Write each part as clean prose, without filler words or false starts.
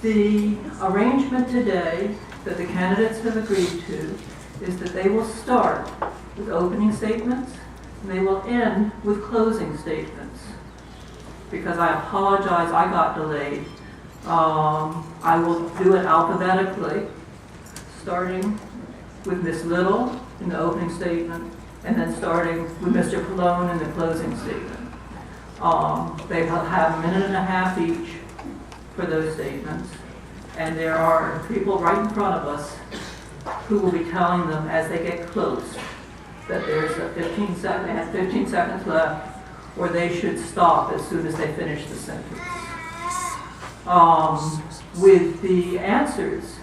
The arrangement today that the candidates have agreed to is that they will start with opening statements and they will end with closing statements. Because I apologize, I got delayed. I will do it alphabetically, starting with Ms. Little in the opening statement, and then starting with Mr. Pallone in the closing statement. They will have a minute and a half each for those statements, and there are people right in front of us who will be telling them as they get close that there's a 15 seconds left, or they should stop as soon as they finish the sentence. With the answers,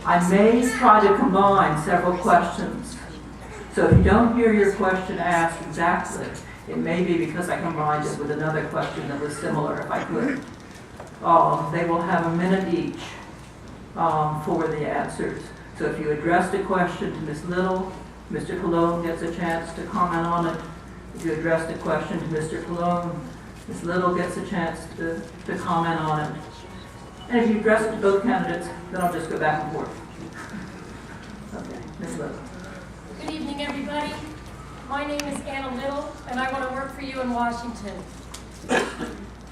I may try to combine several questions. So if you don't hear your question asked exactly, it may be because I combined it with another question that was similar if I could. They will have a minute each for the answers. So if you addressed a question to Ms. Little, Mr. Pallone gets a chance to comment on it. If you addressed a question to Mr. Pallone, Ms. Little gets a chance to comment on it. And if you address it to both candidates, then I'll just go back and forth. Okay, Ms. Little. Good evening, everybody. My name is Anna Little, and I want to work for you in Washington.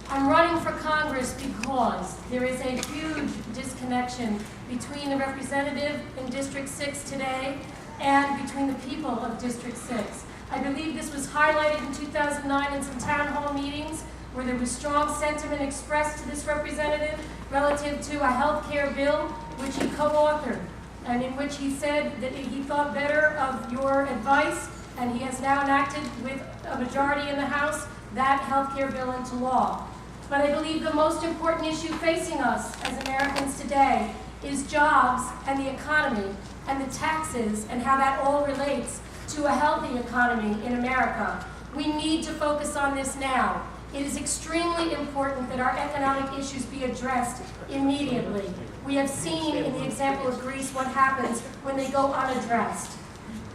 I'm running for Congress because there is a huge disconnection between the representative in District 6 today and between the people of District 6. I believe this was highlighted in 2009 in some town hall meetings where there was strong sentiment expressed to this representative relative to a health care bill which he co-authored, and in which he said that he thought better of your advice, and he has now enacted with a majority in the House that health care bill into law. But I believe the most important issue facing us as Americans today is jobs and the economy and the taxes and how that all relates to a healthy economy in America. We need to focus on this now. It is extremely important that our economic issues be addressed immediately. We have seen in the example of Greece what happens when they go unaddressed.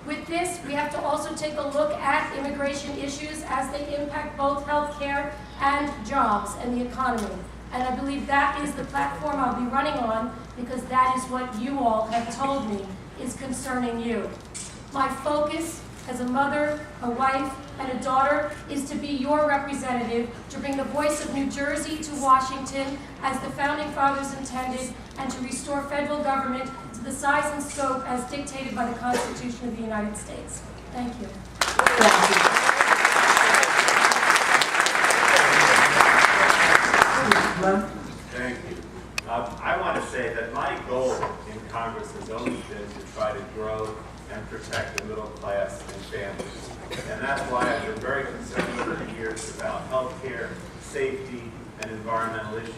With this, we have to also take a look at immigration issues as they impact both health care and jobs and the economy. And I believe that is the platform I'll be running on, because that is what you all have told me is concerning you. My focus as a mother, a wife, and a daughter is to be your representative, to bring the voice of New Jersey to Washington as the Founding Fathers intended, and to restore federal government to the size and scope as dictated by the Constitution of the United States. Thank you. Thank you. I want to say that my goal in Congress has always been to try to grow and protect the middle class and families. And that's why I've been very concerned over the years about health care, safety, and environmental issues.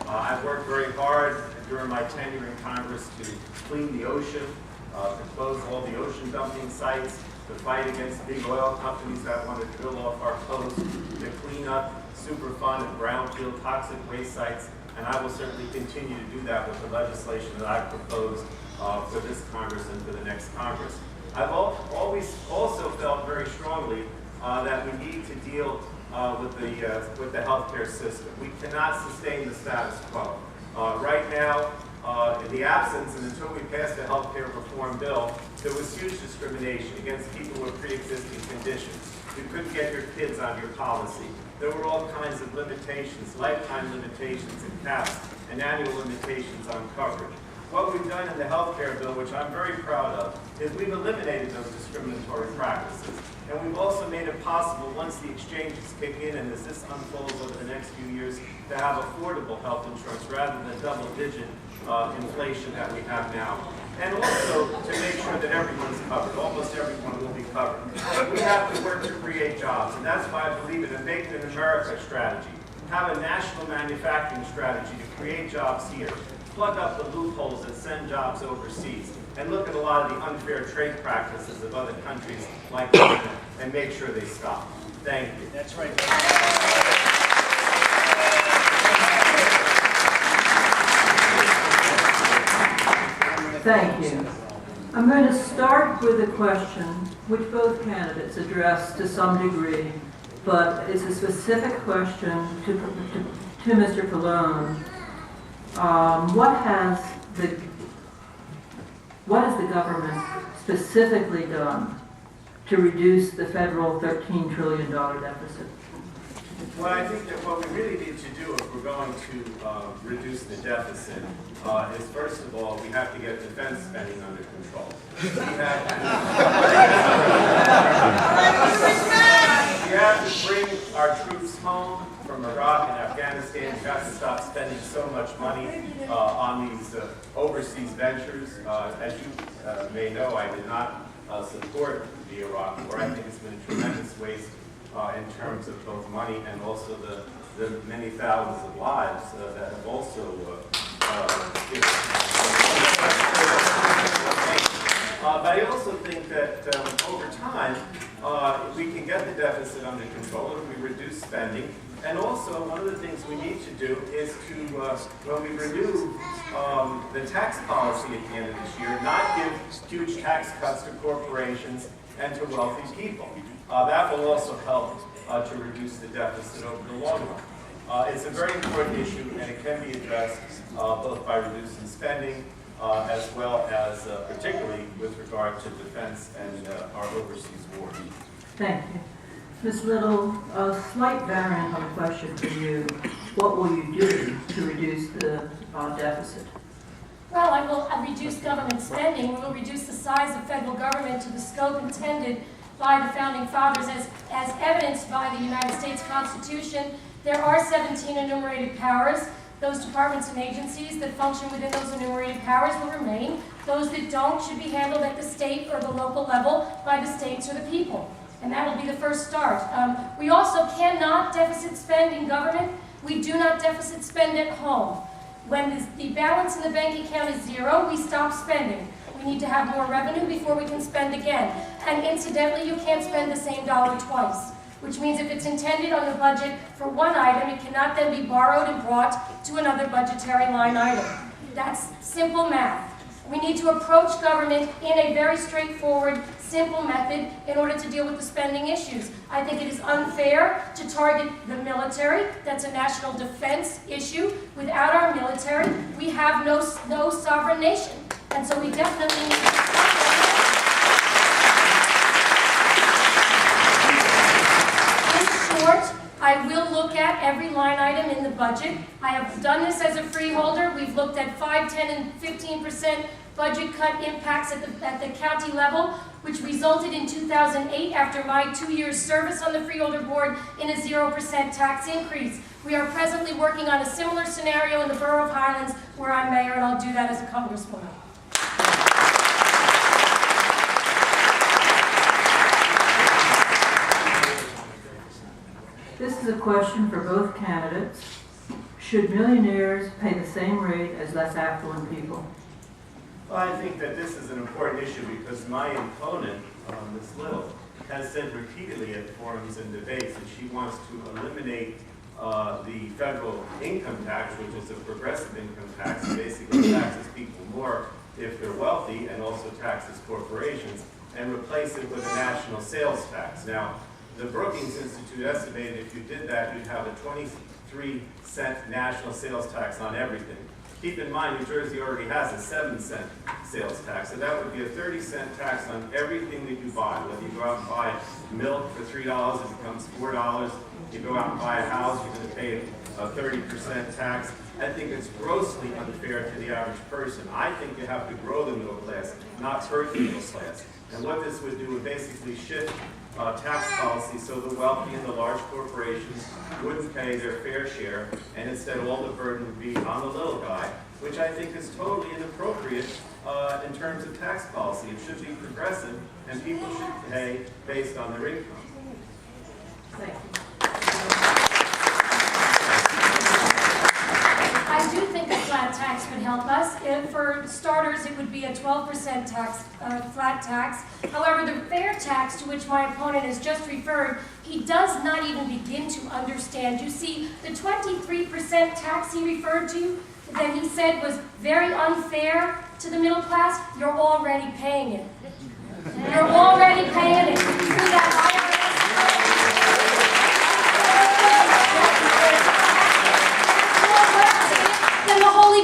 I've worked very hard during my tenure in Congress to clean the ocean, to close all the ocean dumping sites, to fight against big oil companies that want to drill off our coast, to clean up Superfund and brownfield toxic waste sites, and I will certainly continue to do that with the legislation that I've proposed for this Congress and for the next Congress. I've always also felt very strongly that we need to deal with the healthcare system. We cannot sustain the status quo. Right now, in the absence and until we passed the healthcare reform bill, there was huge discrimination against people with pre-existing conditions. You couldn't get your kids on your policy. There were all kinds of limitations, lifetime limitations and caps, and annual limitations on coverage. What we've done in the health care bill, which I'm very proud of, is we've eliminated those discriminatory practices. And we've also made it possible, once the exchanges kick in and as this unfolds over the next few years, to have affordable health insurance rather than double-digit inflation that we have now. And also to make sure that everyone's covered. Almost everyone will be covered. We have to work to create jobs, and that's why I believe in a Make in America strategy. Have a national manufacturing strategy to create jobs here. Plug up the loopholes that send jobs overseas, and look at a lot of the unfair trade practices of other countries like China and make sure they stop. Thank you. That's right. Thank you. I'm going to start with a question which both candidates addressed to some degree, but it's a specific question to Mr. Pallone. What has the government specifically done to reduce the federal $13 trillion deficit? Well, I think that what we really need to do if we're going to reduce the deficit is, first of all, we have to get defense spending under control. We have to bring our troops home from Iraq and Afghanistan. We have to stop spending so much money on these overseas ventures. As you may know, I did not support the Iraq War. I think it's been a tremendous waste in terms of both money and also the many thousands of lives that have also but I also think that over time we can get the deficit under control if we reduce spending. And also, one of the things we need to do is to, when we renew the tax policy at the end of this year, not give huge tax cuts to corporations and to wealthy people. That will also help to reduce the deficit over the long run. It's a very important issue, and it can be addressed both by reducing spending as well as particularly with regard to defense and our overseas wars. Thank you. Ms. Little, a slight variant of a question for you. What will you do to reduce the deficit? Well, I will reduce government spending. We will reduce the size of federal government to the scope intended by the Founding Fathers as evidenced by the United States Constitution. There are 17 enumerated powers. Those departments and agencies that function within those enumerated powers will remain. Those that don't should be handled at the state or the local level by the states or the people. And that will be the first start. We also cannot deficit spend in government. We do not deficit spend at home. When the balance in the bank account is zero, we stop spending. We need to have more revenue before we can spend again. And incidentally, you can't spend the same dollar twice, which means if it's intended on the budget for one item, it cannot then be borrowed and brought to another budgetary line item. That's simple math. We need to approach government in a very straightforward, simple method in order to deal with the spending issues. I think it is unfair to target the military. That's a national defense issue. Without our military, we have no sovereign nation. And so we definitely need to I will look at every line item in the budget. I have done this as a freeholder. We've looked at 5, 10, and 15% budget cut impacts at the county level, which resulted in 2008, after my 2 years service on the freeholder board, in a 0% tax increase. We are presently working on a similar scenario in the borough of Highlands, where I'm mayor, and I'll do that as a congresswoman. This is a question for both candidates. Should millionaires pay the same rate as less affluent people? Well, I think that this is an important issue because my opponent, Ms. Little, has said repeatedly at forums and debates that she wants to eliminate the federal income tax, which is a progressive income tax, and basically taxes people more if they're wealthy and also taxes corporations, and replace it with a national sales tax. Now, the Brookings Institute estimated if you did that, you'd have a 23-cent national sales tax on everything. Keep in mind, New Jersey already has a 7-cent sales tax, so that would be a 30-cent tax on everything that you buy. Whether you go out and buy milk for $3, it becomes $4. You go out and buy a house, you're going to pay a 30% tax. I think it's grossly unfair to the average person. I think you have to grow the middle class, not hurt the middle class. And what this would do would basically shift tax policy so the wealthy and the large corporations wouldn't pay their fair share, and instead all the burden would be on the little guy, which I think is totally inappropriate in terms of tax policy. It should be progressive, and people should pay based on their income. Thank you. I do think a flat tax would help us. For starters, it would be a 12% tax, flat tax. However, the fair tax to which my opponent has just referred, he does not even begin to understand. You see, the 23% tax he referred to, that he said was very unfair to the middle class, you're already paying it. You're already paying it. Through that then the Holy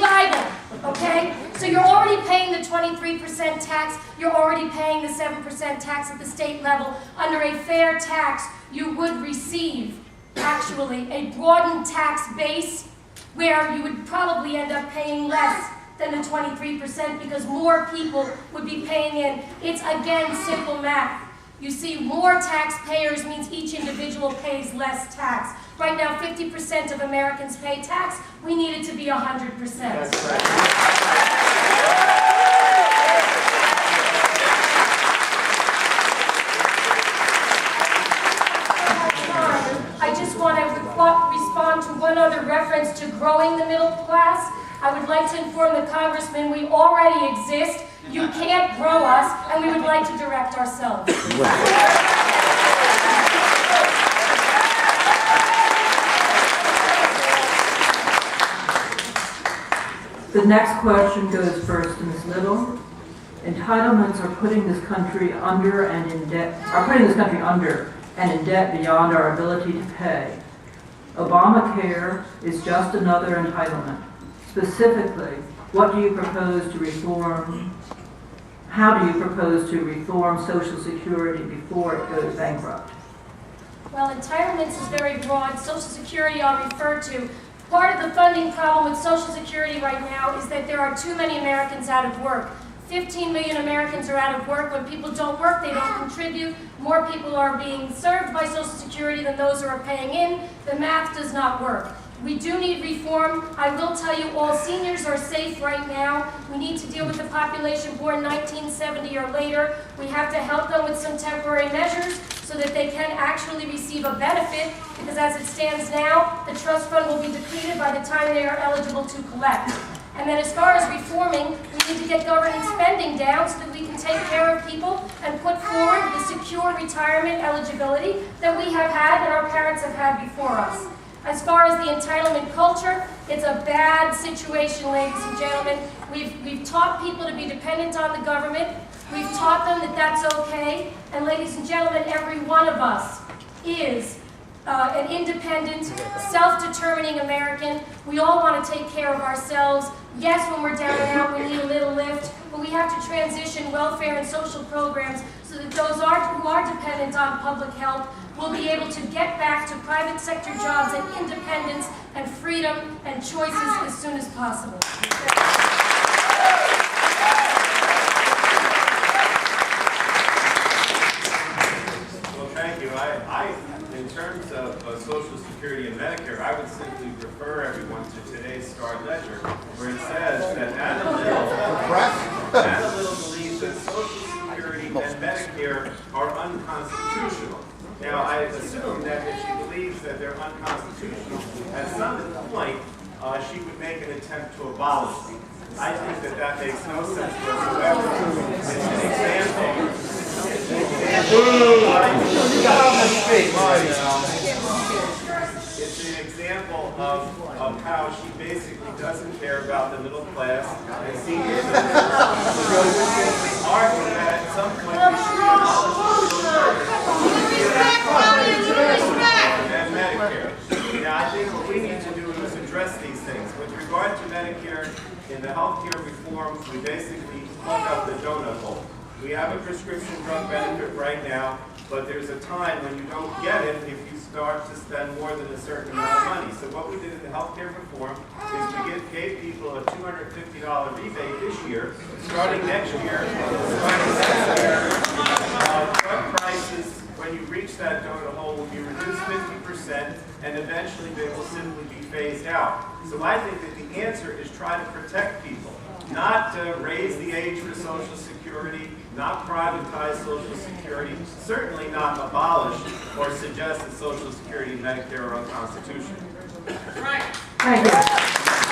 23% tax, you're already paying the 7% tax at the state level. Under a fair tax, you would receive, actually, a broadened tax base where you would probably end up paying less than the 23% because more people would be paying in. It's, again, simple math. You see, more taxpayers means each individual pays less tax. Right now, 50% of Americans pay tax. We need it to be 100%. That's right. I just want to respond to one other reference to growing the middle class. I would like to inform the Congressman we already exist. You can't grow us, and we would like to direct ourselves. The next question goes first to Ms. Little. Entitlements are putting this country under and in debt, in debt beyond our ability to pay. Obamacare is just another entitlement. Specifically, what do you propose to reform? How do you propose to reform Social Security before it goes bankrupt? Well, entitlements is very broad. Social Security I'll refer to. Part of the funding problem with Social Security right now is that there are too many Americans out of work. 15 million Americans are out of work. When people don't work, they don't contribute. More people are being served by Social Security than those who are paying in. The math does not work. We do need reform. I will tell you all seniors are safe right now. We need to deal with the population born 1970 or later. We have to help them with some temporary measures so that they can actually receive a benefit, because as it stands now, the trust fund will be depleted by the time they are eligible to collect. And then as far as reforming, we need to get government spending down so that we can take care of people and put forward the secure retirement eligibility that we have had and our parents have had before us. As far as the entitlement culture, it's a bad situation, ladies and gentlemen. We've taught people to be dependent on the government. We've taught them that that's okay. And ladies and gentlemen, every one of us is an independent, self-determining American. We all want to take care of ourselves. Yes, when we're down and out, we need a little lift, but we have to transition welfare and social programs so that those who are dependent on public help will be able to get back to private sector jobs and independence and freedom and choices as soon as possible. Well, thank you. In terms of Social Security and Medicare, I would simply refer everyone to today's Star Ledger, where it says that Anna Little believes that Social Security and Medicare are unconstitutional. Now, I assume that if she believes that they're unconstitutional, at some point she would make an attempt to abolish them. I think that makes no sense whatsoever. It's an example. It's an example of how she basically doesn't care about the middle class and seniors. Argue that at some point we should abolish and Medicare. Now, I think what we need to do is address these things. With regard to Medicare, in the healthcare reform, we basically plug up the donut hole. We have a prescription drug benefit right now, but there's a time when you don't get it if you start to spend more than a certain amount of money. So what we did in the healthcare reform is we gave people a $250 rebate this year. Starting next year, drug prices, when you reach that donut hole, will be reduced 50%, and eventually they will simply be phased out. So I think that the answer is try to protect people, not raise the age for Social Security, not privatize Social Security, certainly not abolish or suggest that Social Security and Medicare are unconstitutional. Right. Thank you.